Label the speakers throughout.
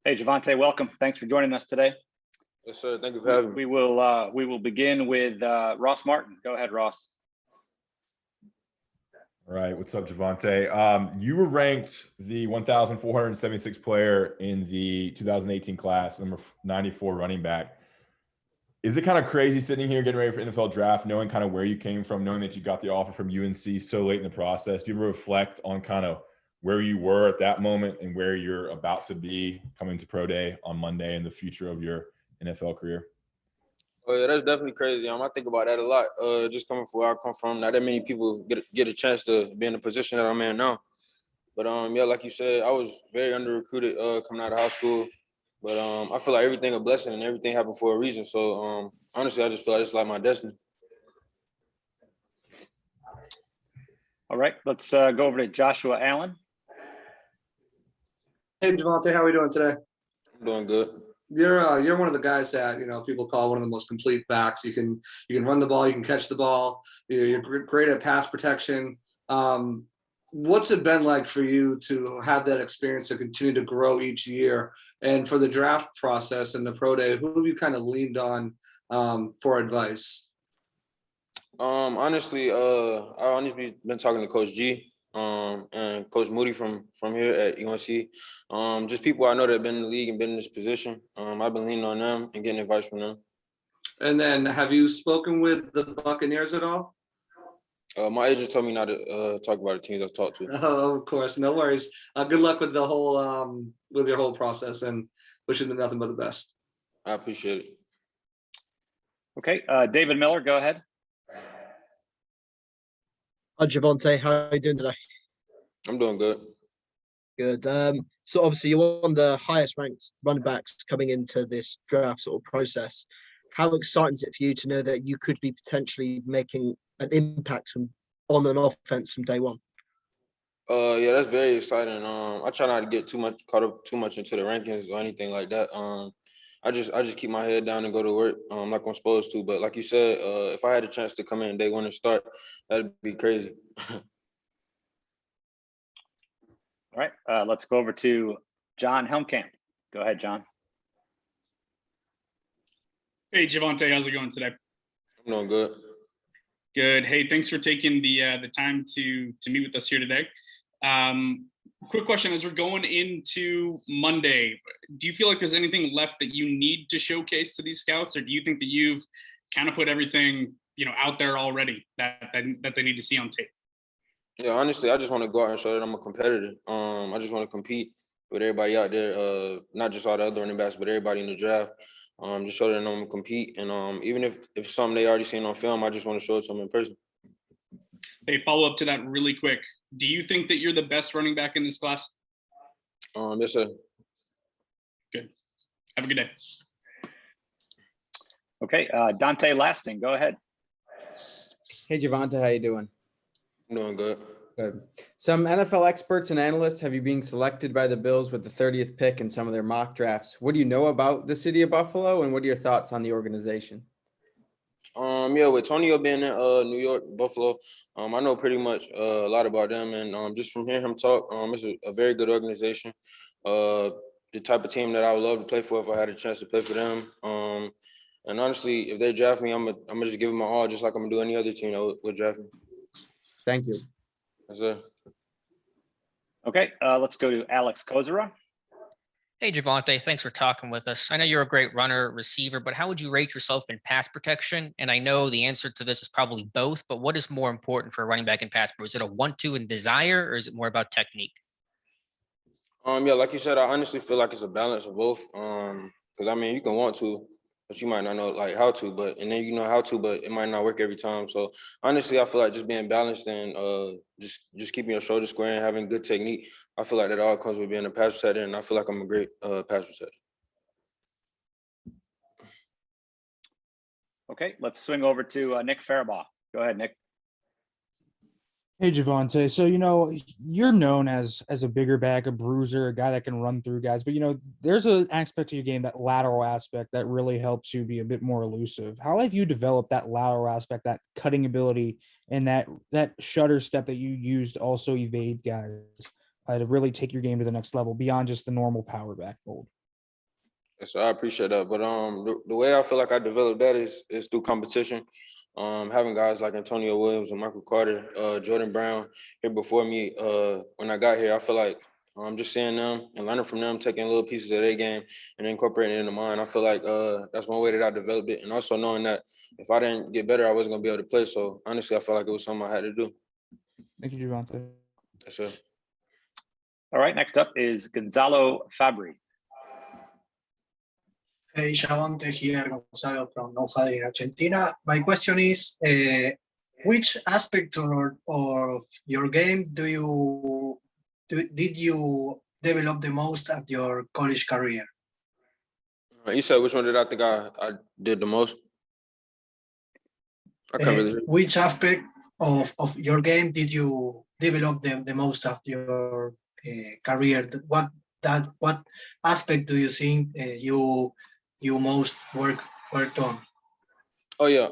Speaker 1: Hey, Javonte, welcome. Thanks for joining us today.
Speaker 2: Yes, sir. Thank you for having me.
Speaker 1: We will begin with Ross Martin. Go ahead, Ross.
Speaker 3: All right. What's up, Javonte? You were ranked the 1,476 player in the 2018 class, number 94 running back. Is it kind of crazy sitting here getting ready for NFL draft, knowing kind of where you came from, knowing that you got the offer from UNC so late in the process? Do you ever reflect on kind of where you were at that moment and where you're about to be coming to Pro Day on Monday and the future of your NFL career?
Speaker 2: Oh yeah, that's definitely crazy. I think about that a lot. Just coming from where I come from, not that many people get a chance to be in the position that I'm in now. But yeah, like you said, I was very under recruited coming out of high school. But I feel like everything a blessing and everything happened for a reason. So honestly, I just feel like it's like my destiny.
Speaker 1: All right, let's go over to Joshua Allen.
Speaker 4: Hey, Javonte, how are we doing today?
Speaker 2: I'm doing good.
Speaker 4: You're one of the guys that people call one of the most complete backs. You can run the ball, you can catch the ball. You're great at pass protection. What's it been like for you to have that experience to continue to grow each year? And for the draft process and the pro day, who have you kind of leaned on for advice?
Speaker 2: Honestly, I honestly been talking to Coach G and Coach Moody from here at UNC. Just people I know that have been in the league and been in this position. I've been leaning on them and getting advice from them.
Speaker 4: And then have you spoken with the Buccaneers at all?
Speaker 2: My agent told me not to talk about the teams I've talked to.
Speaker 4: Oh, of course, no worries. Good luck with the whole with your whole process, and wishing them nothing but the best.
Speaker 2: I appreciate it.
Speaker 1: Okay, David Miller, go ahead.
Speaker 5: Hi, Javonte. How are you doing today?
Speaker 2: I'm doing good.
Speaker 5: Good. So obviously you're one of the highest ranked running backs coming into this draft sort of process. How exciting is it for you to know that you could be potentially making an impact on an offense from day one?
Speaker 2: Yeah, that's very exciting. I try not to get caught up too much into the rankings or anything like that. I just keep my head down and go to work like I'm supposed to. But like you said, if I had a chance to come in day one and start, that'd be crazy.
Speaker 1: All right, let's go over to John Helmkamp. Go ahead, John.
Speaker 6: Hey, Javonte, how's it going today?
Speaker 2: I'm doing good.
Speaker 6: Good. Hey, thanks for taking the time to meet with us here today. Quick question, as we're going into Monday, do you feel like there's anything left that you need to showcase to these scouts, or do you think that you've kind of put everything out there already that they need to see on tape?
Speaker 2: Yeah, honestly, I just want to go out and show that I'm a competitor. I just want to compete with everybody out there, not just all the other running backs, but everybody in the draft. Just show that I'm gonna compete, and even if something they already seen on film, I just want to show it to them in person.
Speaker 6: Hey, follow up to that really quick. Do you think that you're the best running back in this class?
Speaker 2: Yes, sir.
Speaker 6: Good. Have a good day.
Speaker 1: Okay, Dante Lasting, go ahead.
Speaker 7: Hey, Javonte, how you doing?
Speaker 2: I'm doing good.
Speaker 7: Good. Some NFL experts and analysts have you being selected by the Bills with the 30th pick in some of their mock drafts. What do you know about the city of Buffalo, and what are your thoughts on the organization?
Speaker 2: Yeah, with Tonio being in New York, Buffalo, I know pretty much a lot about them, and just from hearing him talk, it's a very good organization. The type of team that I would love to play for if I had a chance to play for them. And honestly, if they draft me, I'm gonna just give them my all, just like I'm gonna do any other team that would draft me.
Speaker 7: Thank you.
Speaker 2: Yes, sir.
Speaker 1: Okay, let's go to Alex Kozera.
Speaker 8: Hey, Javonte, thanks for talking with us. I know you're a great runner, receiver, but how would you rate yourself in pass protection? And I know the answer to this is probably both, but what is more important for a running back in pass pro? Is it a 1-2 in desire, or is it more about technique?
Speaker 2: Yeah, like you said, I honestly feel like it's a balance of both. Because I mean, you can want to, but you might not know like how to, and then you know how to, but it might not work every time. So honestly, I feel like just being balanced and just keeping your shoulders square and having good technique. I feel like that all comes with being a pass protector, and I feel like I'm a great pass protector.
Speaker 1: Okay, let's swing over to Nick Farabaugh. Go ahead, Nick.
Speaker 9: Hey, Javonte. So, you're known as a bigger back, a bruiser, a guy that can run through guys. But, there's an aspect of your game, that lateral aspect, that really helps you be a bit more elusive. How have you developed that lateral aspect, that cutting ability, and that shutter step that you use to also evade guys to really take your game to the next level beyond just the normal power back mold?
Speaker 2: Yes, sir, I appreciate that. But the way I feel like I developed that is through competition. Having guys like Antonio Williams and Michael Carter, Jordan Brown here before me. When I got here, I feel like just seeing them and learning from them, taking little pieces of their game and incorporating it into mine. I feel like that's one way that I developed it, and also knowing that if I didn't get better, I wasn't gonna be able to play. So honestly, I felt like it was something I had to do.
Speaker 9: Thank you, Javonte.
Speaker 2: Yes, sir.
Speaker 1: All right, next up is Gonzalo Fabri.
Speaker 10: Hey, Javonte here, Gonzalo from Know-How in Argentina. My question is, which aspect of your game did you develop the most at your college career?
Speaker 2: You said which one did I think I did the most? I can't really.
Speaker 10: Which aspect of your game did you develop the most of your career? What aspect do you think you most worked on?
Speaker 2: Oh yeah,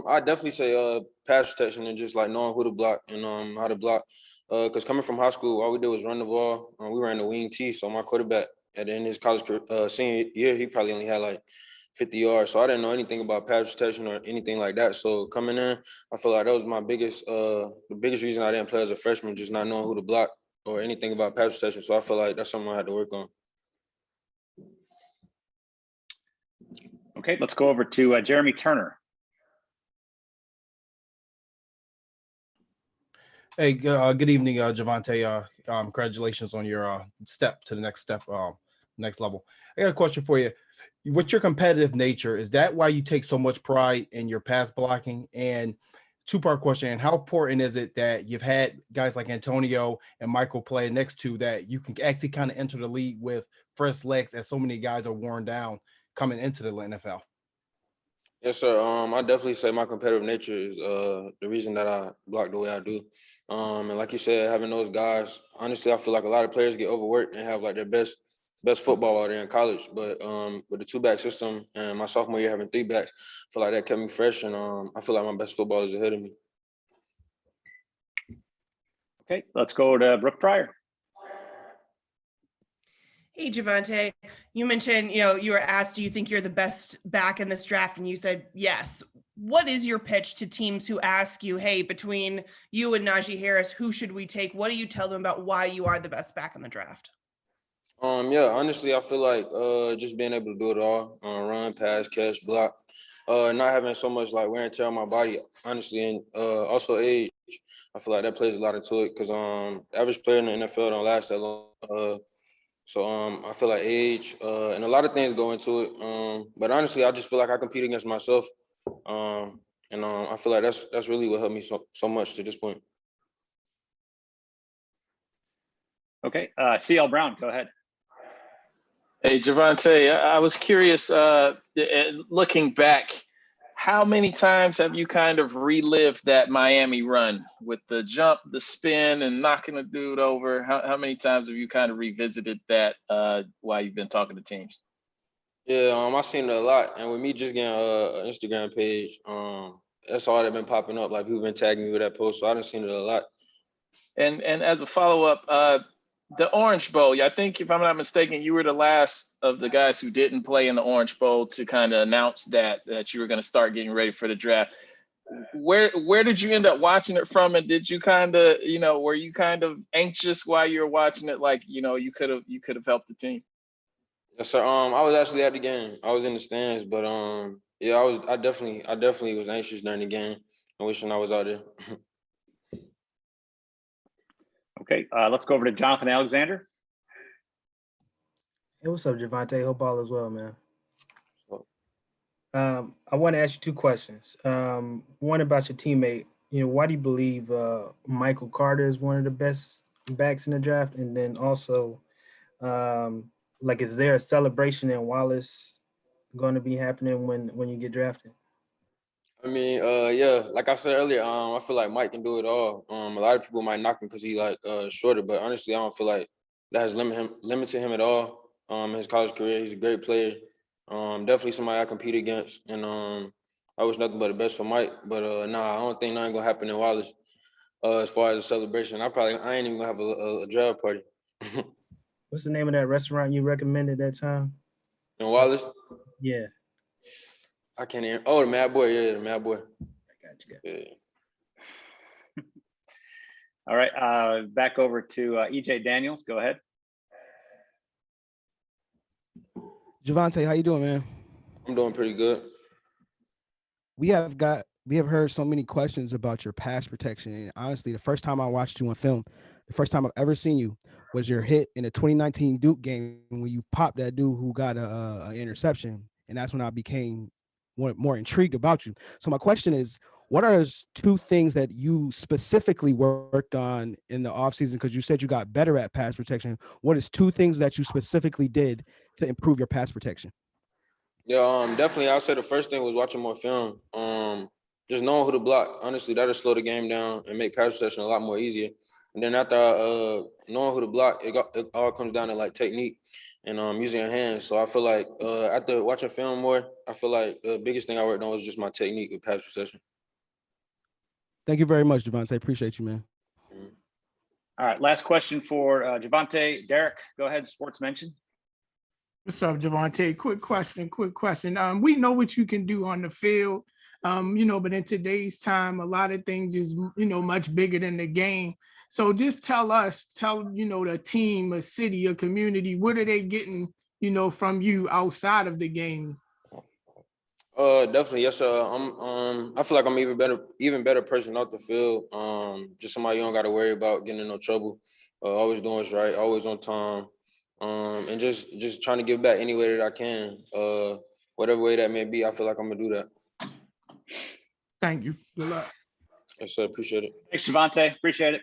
Speaker 2: I definitely say pass protection and just like knowing who to block and how to block. Because coming from high school, all we did was run the ball. We ran the wing T. So my quarterback at the end of his college senior year, he probably only had like 50 yards. So I didn't know anything about pass protection or anything like that. So coming in, I feel like that was my the biggest reason I didn't play as a freshman, just not knowing who to block or anything about pass protection. So I feel like that's something I had to work on.
Speaker 1: Okay, let's go over to Jeremy Turner.
Speaker 11: Hey, good evening, Javonte. Congratulations on your step to the next next level. I got a question for you. What's your competitive nature? Is that why you take so much pride in your pass blocking? And two-part question, and how important is it that you've had guys like Antonio and Michael play next to that you can actually kind of enter the league with fresh legs as so many guys are worn down coming into the NFL?
Speaker 2: Yes, sir. I definitely say my competitive nature is the reason that I block the way I do. And like you said, having those guys, honestly, I feel like a lot of players get overworked and have like their best football out there in college. But with the 2-back system and my sophomore year having 3 backs, I feel like that kept me fresh, and I feel like my best football is ahead of me.
Speaker 1: Okay, let's go to Brooke Pryor.
Speaker 12: Hey, Javonte, you mentioned, you were asked, do you think you're the best back in this draft? And you said, yes. What is your pitch to teams who ask you, hey, between you and Najee Harris, who should we take? What do you tell them about why you are the best back in the draft?
Speaker 2: Yeah, honestly, I feel like just being able to do it all, run, pass, catch, block, not having so much like wear and tear on my body, honestly, and also age. I feel like that plays a lot into it because average player in the NFL don't last that long. So I feel like age and a lot of things go into it. But honestly, I just feel like I compete against myself. And I feel like that's really what helped me so much to this point.
Speaker 1: Okay, CL Brown, go ahead.
Speaker 13: Hey, Javonte, I was curious, looking back, how many times have you kind of relived that Miami run with the jump, the spin, and knocking a dude over? How many times have you kind of revisited that while you've been talking to teams?
Speaker 2: Yeah, I've seen it a lot. And with me just getting an Instagram page, that's all that been popping up. Like people been tagging me with that post. So I done seen it a lot.
Speaker 13: And as a follow-up, the Orange Bowl, I think if I'm not mistaken, you were the last of the guys who didn't play in the Orange Bowl to kind of announce that you were going to start getting ready for the draft. Where did you end up watching it from? And did you kind of, were you kind of anxious while you were watching it? Like, you could have helped the team.
Speaker 2: Yes, sir. I was actually at the game. I was in the stands, but yeah, I definitely was anxious during the game. I wishing I was out there.
Speaker 1: Okay, let's go over to Jonathan Alexander.
Speaker 14: Hey, what's up, Javonte? Hope all is well, man. I want to ask you two questions. One about your teammate. Why do you believe Michael Carter is one of the best backs in the draft? And then also, is there a celebration in Wallace going to be happening when you get drafted?
Speaker 2: I mean, yeah, like I said earlier, I feel like Mike can do it all. A lot of people might knock him because he shorter, but honestly, I don't feel like that has limited him at all. In his college career, he's a great player. Definitely somebody I compete against, and I wish nothing but the best for Mike. But I don't think nothing gonna happen in Wallace. As far as a celebration, I ain't even gonna have a draft party.
Speaker 14: What's the name of that restaurant you recommended that time?
Speaker 2: And Wallace,
Speaker 14: Yeah.
Speaker 2: I can't hear. Oh, the Mad Boy. Yeah, the Mad Boy.
Speaker 14: I got you.
Speaker 2: Yeah.
Speaker 1: All right, back over to EJ Daniels. Go ahead.
Speaker 15: Javonte, how you doing, man?
Speaker 2: I'm doing pretty good.
Speaker 15: We have heard so many questions about your pass protection. And honestly, the first time I watched you on film, the first time I've ever seen you was your hit in the 2019 Duke game when you popped that dude who got a interception. And that's when I became more intrigued about you. So my question is, what are 2 things that you specifically worked on in the offseason? Because you said you got better at pass protection. What is 2 things that you specifically did to improve your pass protection?
Speaker 2: Yeah, definitely. I'll say the first thing was watching more film. Just knowing who to block. Honestly, that'll slow the game down and make pass protection a lot more easier. And then after knowing who to block, it all comes down to like technique and using your hands. So I feel like after watching film more, I feel like the biggest thing I worked on was just my technique with pass protection.
Speaker 15: Thank you very much, Javonte. Appreciate you, man.
Speaker 1: All right, last question for Javonte. Derek, go ahead. Sports mention.
Speaker 16: What's up, Javonte? Quick question. We know what you can do on the field, but in today's time, a lot of things is, much bigger than the game. So just tell the team, a city, a community, what are they getting, from you outside of the game?
Speaker 2: Definitely, yes, sir. I feel like I'm even better person off the field. Just somebody you don't got to worry about getting in no trouble. Always doing what's right, always on time. And just trying to give back any way that I can, whatever way that may be. I feel like I'm gonna do that.
Speaker 16: Thank you. Good luck.
Speaker 2: Yes, sir. Appreciate it.
Speaker 1: Thanks, Javonte. Appreciate it.